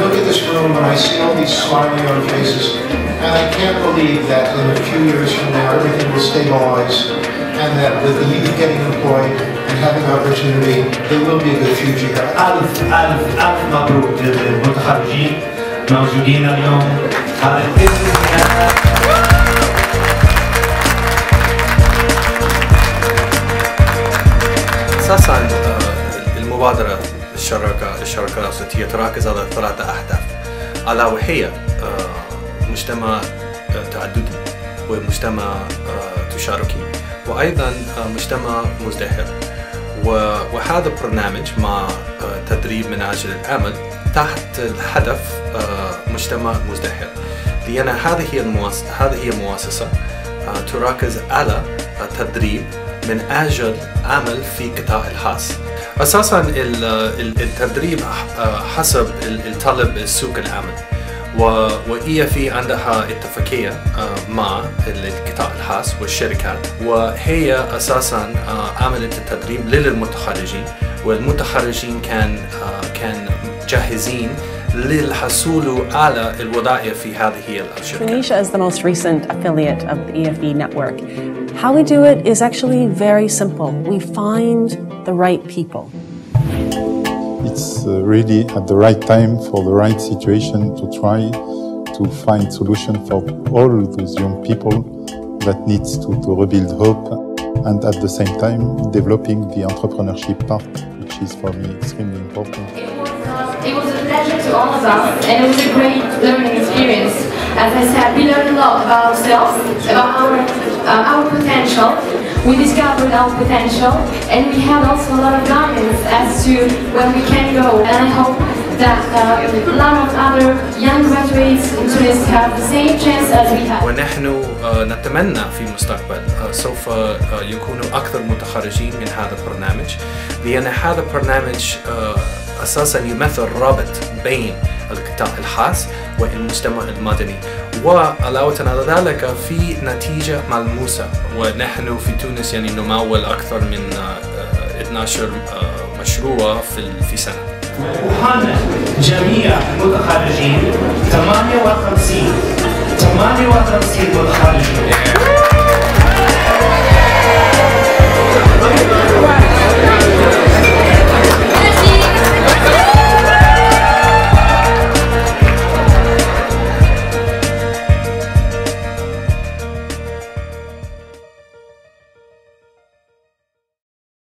look at this room and I see all these smiling young faces, and I can't believe that in a few years from now everything will stabilize, and that with the youth getting employed and having opportunity, there will be a good future here. ألف ألف ألف مبروك للمتخرجين موجودين اليوم على أساساً المبادرة الشراكة الأوسطية تركز على 3 أهداف، ألا وهي مجتمع تعددي ومجتمع تشاركي وأيضاً مجتمع مزدهر. وهذا البرنامج مع تدريب من أجل العمل تحت الهدف مجتمع مزدهر، لأن هذه هي مؤسسة تركز على التدريب من أجل عمل في قطاع الخاص. أساساً التدريب حسب الطلب سوق العمل، وهي في عندها اتفاقية مع القطاع الخاص والشركات، وهي أساساً عملت التدريب للمتخرجين، والمتخرجين كان جاهزين للحصول على الوظائف في هذه الشركات. Tunisia is the most recent affiliate of the EFE network. How we do it is actually very simple. We find the right people. It's really at the right time for the right situation to try to find solution for all those young people that needs to rebuild hope, and at the same time developing the entrepreneurship part, which is for me extremely important. It was a pleasure to all of us, and it was a great learning experience. As I said, we learned a lot about ourselves, about our potential. We discovered our potential, and we had also a lot of guidance as to where we can go. And I hope that a lot of other young graduates in Tunis have the same chance as we have. ونحن نتمنى في المستقبل سوف يكونوا أكثر متخرجين من هذا البرنامج، لأن هذا البرنامج أساساً يمثل رابط بين القطاع الخاص والمجتمع المدني، وعلاوة على ذلك في نتيجة ملموسة. ونحن في تونس يعني نمول أكثر من 12 مشروع في سنة. وحنا جميع المتخرجين 58 متخرجين